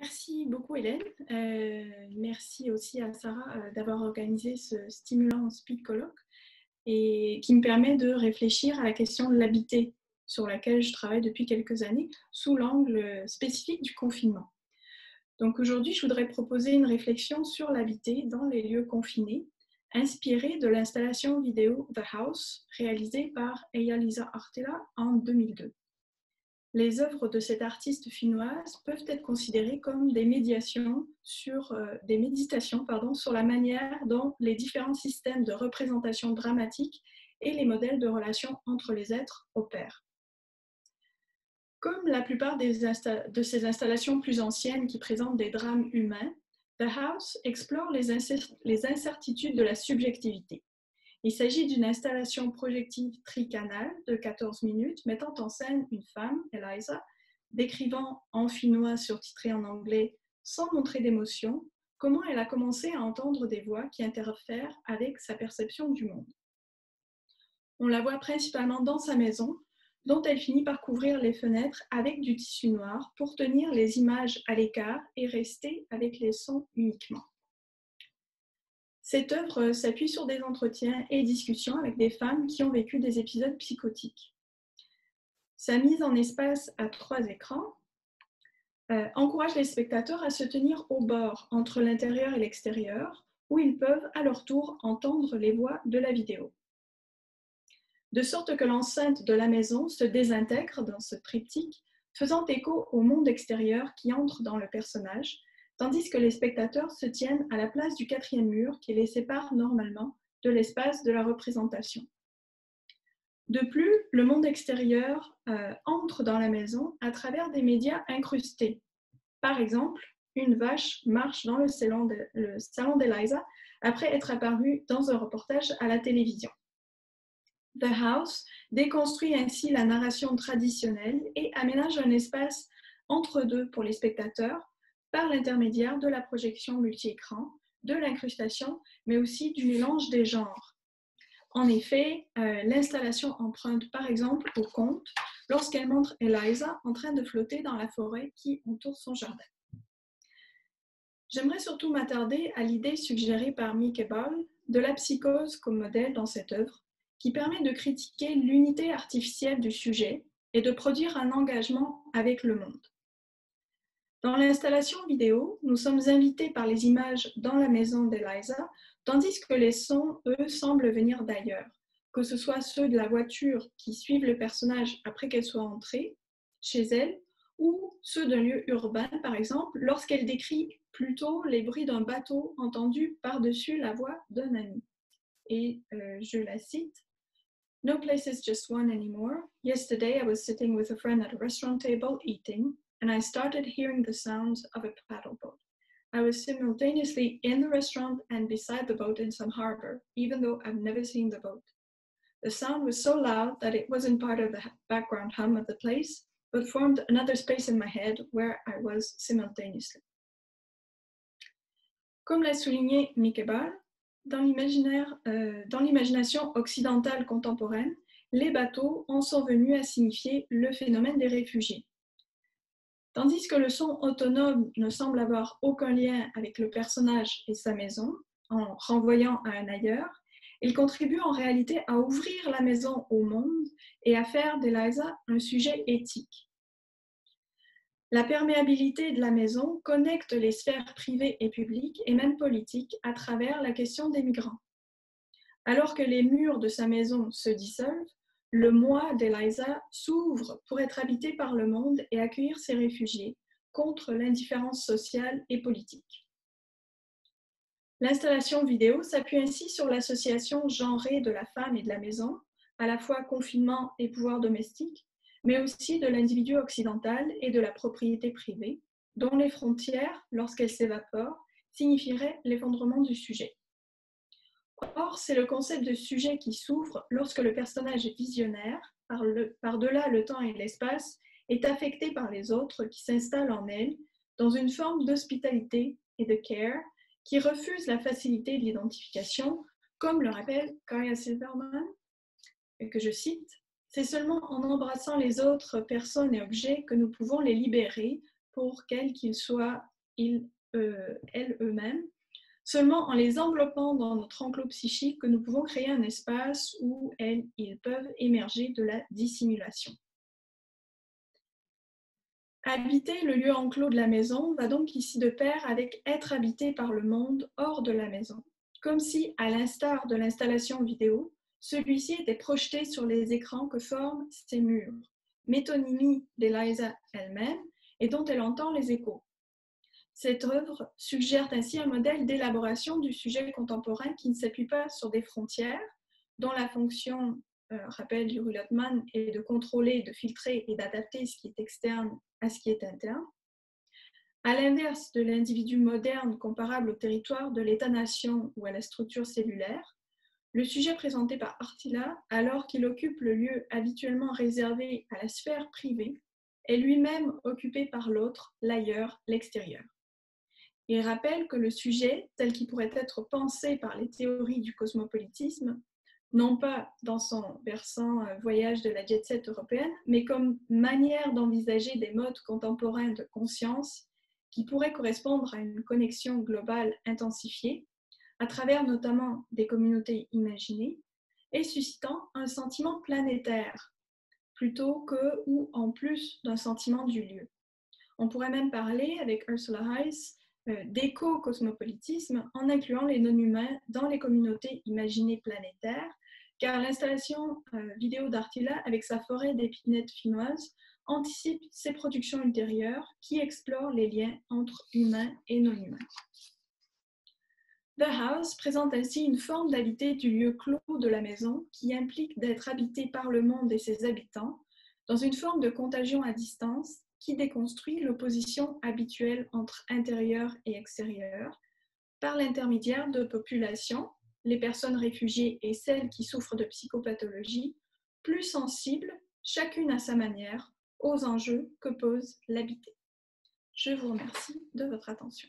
Merci beaucoup Hélène. Merci aussi à Sarah d'avoir organisé ce stimulant speed colloque et qui me permet de réfléchir à la question de l'habité sur laquelle je travaille depuis quelques années sous l'angle spécifique du confinement. Donc aujourd'hui, je voudrais proposer une réflexion sur l'habité dans les lieux confinés, inspirée de l'installation vidéo The House réalisée par Eija-Liisa Artela en 2002. Les œuvres de cette artiste finnoise peuvent être considérées comme des méditations sur la manière dont les différents systèmes de représentation dramatique et les modèles de relations entre les êtres opèrent. Comme la plupart de ces installations plus anciennes qui présentent des drames humains, The House explore les incertitudes de la subjectivité. Il s'agit d'une installation projective tricanale de 14 minutes mettant en scène une femme, Eliza, décrivant en finnois surtitré en anglais sans montrer d'émotion comment elle a commencé à entendre des voix qui interfèrent avec sa perception du monde. On la voit principalement dans sa maison, dont elle finit par couvrir les fenêtres avec du tissu noir pour tenir les images à l'écart et rester avec les sons uniquement. Cette œuvre s'appuie sur des entretiens et discussions avec des femmes qui ont vécu des épisodes psychotiques. Sa mise en espace à 3 écrans encourage les spectateurs à se tenir au bord entre l'intérieur et l'extérieur, où ils peuvent à leur tour entendre les voix de la vidéo. De sorte que l'enceinte de la maison se désintègre dans ce triptyque, faisant écho au monde extérieur qui entre dans le personnage, tandis que les spectateurs se tiennent à la place du 4e mur qui les sépare normalement de l'espace de la représentation. De plus, le monde extérieur entre dans la maison à travers des médias incrustés. Par exemple, une vache marche dans le salon d'Eliza après être apparue dans un reportage à la télévision. The House déconstruit ainsi la narration traditionnelle et aménage un espace entre deux pour les spectateurs par l'intermédiaire de la projection multi-écran, de l'incrustation, mais aussi du mélange des genres. En effet, l'installation emprunte par exemple au conte lorsqu'elle montre Eliza en train de flotter dans la forêt qui entoure son jardin. J'aimerais surtout m'attarder à l'idée suggérée par Micke Ball de la psychose comme modèle dans cette œuvre, qui permet de critiquer l'unité artificielle du sujet et de produire un engagement avec le monde. Dans l'installation vidéo, nous sommes invités par les images dans la maison d'Eliza, tandis que les sons, eux, semblent venir d'ailleurs, que ce soit ceux de la voiture qui suivent le personnage après qu'elle soit entrée chez elle, ou ceux d'un lieu urbain, par exemple, lorsqu'elle décrit plutôt les bruits d'un bateau entendu par-dessus la voix d'un ami. Et je la cite. No place is just one anymore. Yesterday I was sitting with a friend at a restaurant table eating, and I started hearing the sounds of a paddle boat. I was simultaneously in the restaurant and beside the boat in some harbor, even though I've never seen the boat. The sound was so loud that it wasn't part of the background hum of the place, but formed another space in my head where I was simultaneously. Comme l'a souligné Micke Ball, dans l'imagination occidentale contemporaine, les bateaux en sont venus à signifier le phénomène des réfugiés. Tandis que le son autonome ne semble avoir aucun lien avec le personnage et sa maison, en renvoyant à un ailleurs, il contribue en réalité à ouvrir la maison au monde et à faire d'Eliza un sujet éthique. La perméabilité de la maison connecte les sphères privées et publiques et même politiques à travers la question des migrants. Alors que les murs de sa maison se dissolvent, le moi d'Eliza s'ouvre pour être habité par le monde et accueillir ses réfugiés contre l'indifférence sociale et politique. L'installation vidéo s'appuie ainsi sur l'association genrée de la femme et de la maison, à la fois confinement et pouvoir domestique, mais aussi de l'individu occidental et de la propriété privée, dont les frontières, lorsqu'elles s'évaporent, signifieraient l'effondrement du sujet. Or, c'est le concept de sujet qui s'ouvre lorsque le personnage visionnaire, par-delà le temps et l'espace, est affecté par les autres qui s'installent en elle dans une forme d'hospitalité et de care qui refuse la facilité de l'identification, comme le rappelle Kaya Silverman, que je cite, « C'est seulement en embrassant les autres personnes et objets que nous pouvons les libérer pour quels qu'ils soient elles eux-mêmes. Seulement en les enveloppant dans notre enclos psychique que nous pouvons créer un espace où ils peuvent émerger de la dissimulation. Habiter le lieu enclos de la maison va donc ici de pair avec être habité par le monde hors de la maison, comme si, à l'instar de l'installation vidéo, celui-ci était projeté sur les écrans que forment ces murs, métonymie d'Eliza elle-même et dont elle entend les échos. Cette œuvre suggère ainsi un modèle d'élaboration du sujet contemporain qui ne s'appuie pas sur des frontières, dont la fonction, rappel du Rulotman, est de contrôler, de filtrer et d'adapter ce qui est externe à ce qui est interne. À l'inverse de l'individu moderne comparable au territoire de l'État-nation ou à la structure cellulaire, le sujet présenté par Artila, alors qu'il occupe le lieu habituellement réservé à la sphère privée, est lui-même occupé par l'autre, l'ailleurs, l'extérieur. Il rappelle que le sujet, tel qu'il pourrait être pensé par les théories du cosmopolitisme, non pas dans son versant voyage de la jet-set européenne, mais comme manière d'envisager des modes contemporains de conscience qui pourraient correspondre à une connexion globale intensifiée, à travers notamment des communautés imaginées, et suscitant un sentiment planétaire, plutôt que ou en plus d'un sentiment du lieu. On pourrait même parler, avec Ursula Heiss, d'éco-cosmopolitisme en incluant les non-humains dans les communautés imaginées planétaires, car l'installation vidéo d'Artila avec sa forêt d'épinettes finnoises anticipe ses productions ultérieures qui explorent les liens entre humains et non-humains. The House présente ainsi une forme d'habiter du lieu clos de la maison qui implique d'être habité par le monde et ses habitants dans une forme de contagion à distance qui déconstruit l'opposition habituelle entre intérieur et extérieur par l'intermédiaire de populations, les personnes réfugiées et celles qui souffrent de psychopathologie, plus sensibles, chacune à sa manière, aux enjeux que pose l'habité. Je vous remercie de votre attention.